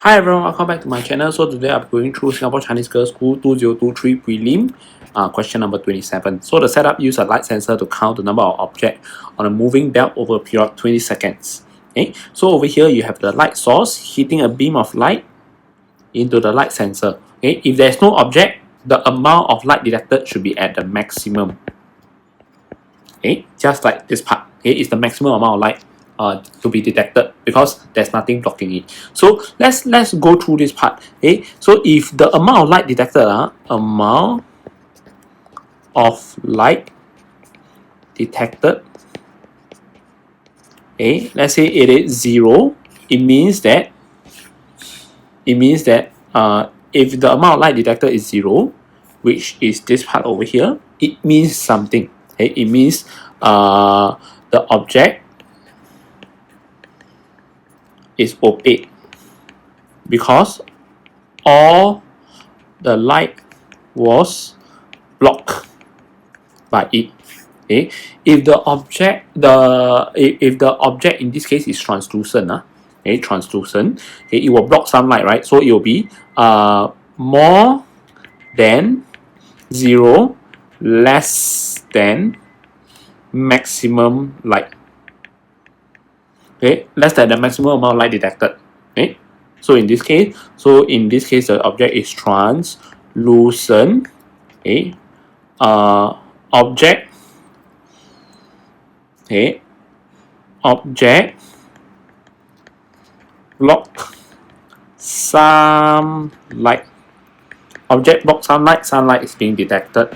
Hi everyone, welcome back to my channel. So today I'm going through Singapore Chinese Girls School 2023 prelim, question number 27. So the setup use a light sensor to count the number of objects on a moving belt over a period of 20 seconds. Okay, so over here you have the light source hitting a beam of light into the light sensor. Okay, if there's no object, the amount of light detected should be at the maximum. Okay, just like this part. Okay, it's the maximum amount of light to be detected because there's nothing blocking it. So let's go through this part. Okay, so if the amount of light detected, amount of light detected, okay, let's say it is 0. It means that if the amount of light detected is 0, which is this part over here, it means something. Okay, it means the object is opaque because all the light was blocked by it. Okay, if the object in this case is translucent, okay, translucent, okay, it will block some light, right? So it will be more than 0, less than maximum light. Okay, less than the maximum amount of light detected. Okay, so in this case, the object is translucent. Okay, object block some light. Object block sunlight is being detected.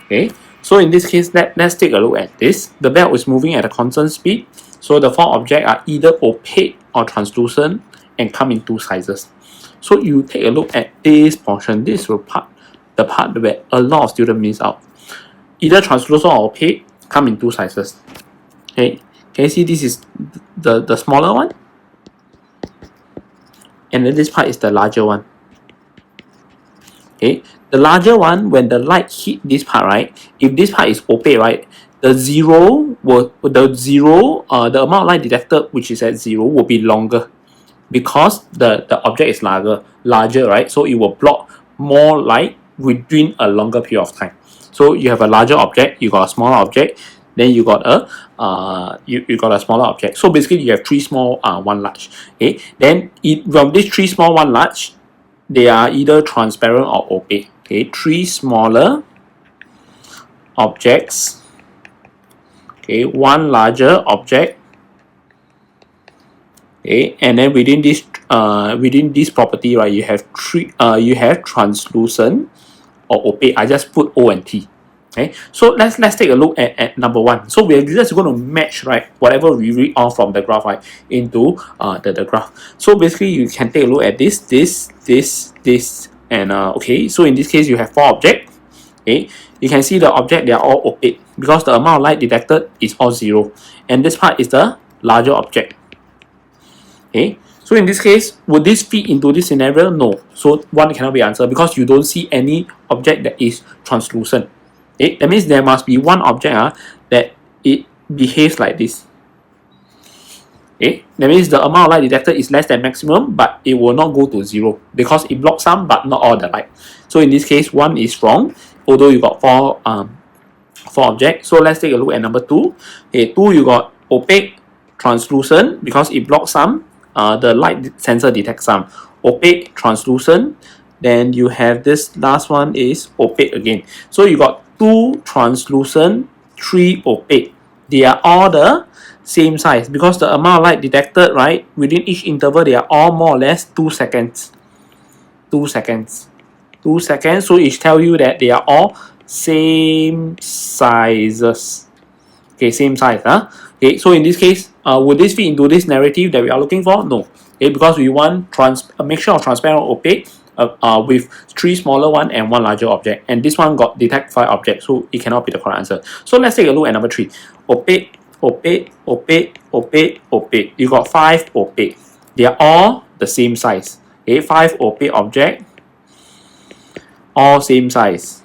Okay, so in this case, let's take a look at this. The belt is moving at a constant speed. So the four objects are either opaque or translucent and come in two sizes. So you take a look at this portion. This will the part where a lot of students miss out. Either translucent or opaque come in two sizes. Okay, can you see this is the smaller one? And then this part is the larger one. Okay, the larger one, when the light hit this part, right? If this part is opaque, right? The amount of light detected, which is at 0, will be longer because the object is larger, right? So it will block more light within a longer period of time. So you have a larger object, you got a smaller object, then you got a you got a smaller object. So basically you have 3 small, 1 large. Okay, then from these 3 small, 1 large, they are either transparent or opaque. Okay, 3 smaller objects. Okay, 1 larger object. Okay, and then within this property, right, you have translucent or opaque. I just put O and T. Okay, so let's take a look at number 1. So we're just going to match, right, whatever we read off from the graph, right, into the graph. So basically you can take a look at this, and okay, so in this case you have 4 objects. Okay, you can see the object, they are all opaque because the amount of light detected is all 0, and this part is the larger object. Okay, so in this case, would this fit into this scenario? No. So 1 cannot be answered because you don't see any object that is translucent. Okay, that means there must be 1 object that it behaves like this. Okay, that means the amount of light detected is less than maximum, but it will not go to 0 because it blocks some but not all the light. So in this case, 1 is wrong, although you got 4 objects. So let's take a look at number 2. Okay, 2 you got opaque, translucent because it blocks some. The light sensor detects some. Opaque, translucent. Then you have this last one is opaque again. So you got 2 translucent, 3 opaque. They are all the same size because the amount of light detected, right, within each interval, they are all more or less 2 seconds. 2 seconds. 2 seconds. So it tells you that they are all same sizes. Okay, same size. Okay, so in this case, would this fit into this narrative that we are looking for? No. Okay, because we want a mixture of transparent or opaque with 3 smaller one and 1 larger object. And this one got detect 5 objects, so it cannot be the correct answer. So let's take a look at number 3. Opaque, opaque, opaque, opaque, opaque. You got 5 opaque. They are all the same size. Okay, 5 opaque object, all same size.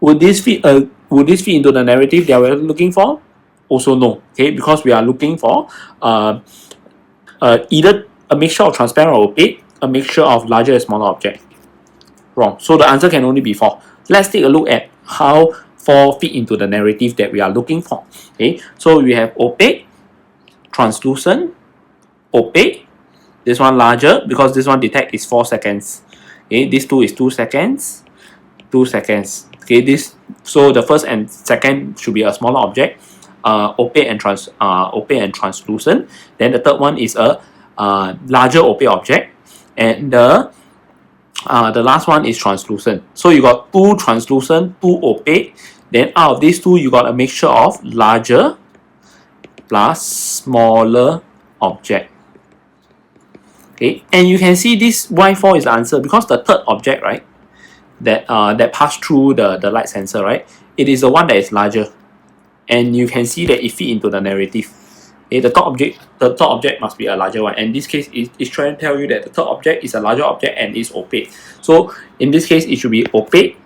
Would this fit into the narrative that we're looking for? Also no. Okay, because we are looking for either a mixture of transparent or opaque, a mixture of larger and smaller object. Wrong. So the answer can only be 4. Let's take a look at how 4 fit into the narrative that we are looking for. Okay, so we have opaque, translucent, opaque. This one larger because this one detect is 4 seconds. Okay, this 2 is 2 seconds, 2 seconds. Okay, so the first and second should be a smaller object, opaque and translucent. Then the third one is a larger opaque object, and the last one is translucent. So you got 2 translucent, 2 opaque. Then out of these 2, you got a mixture of larger plus smaller object. Okay, and you can see this why 4 is the answer because the third object, right, that passed through the light sensor, right, it is the one that is larger, and you can see that it fit into the narrative. Okay, the top object must be a larger one, and in this case it's trying to tell you that the third object is a larger object and is opaque. So in this case it should be opaque,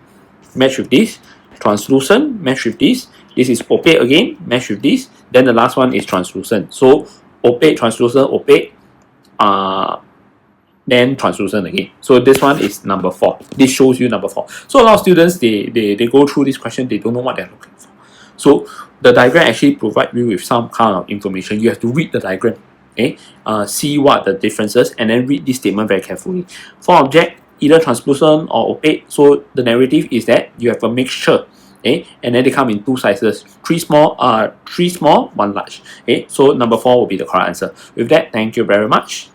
match with this, translucent, match with this is opaque again, match with this, then the last one is translucent. So opaque, translucent, opaque, then translucent again. So this one is number 4. This shows you number 4. So a lot of students, they go through this question, they don't know what they're looking for. So the diagram actually provides you with some kind of information. You have to read the diagram, okay? See what the differences, and then read this statement very carefully. For object, either translucent or opaque. So the narrative is that you have a mixture, okay? And then they come in 2 sizes, 3 small, 1 large. Okay, so number 4 will be the correct answer. With that, thank you very much.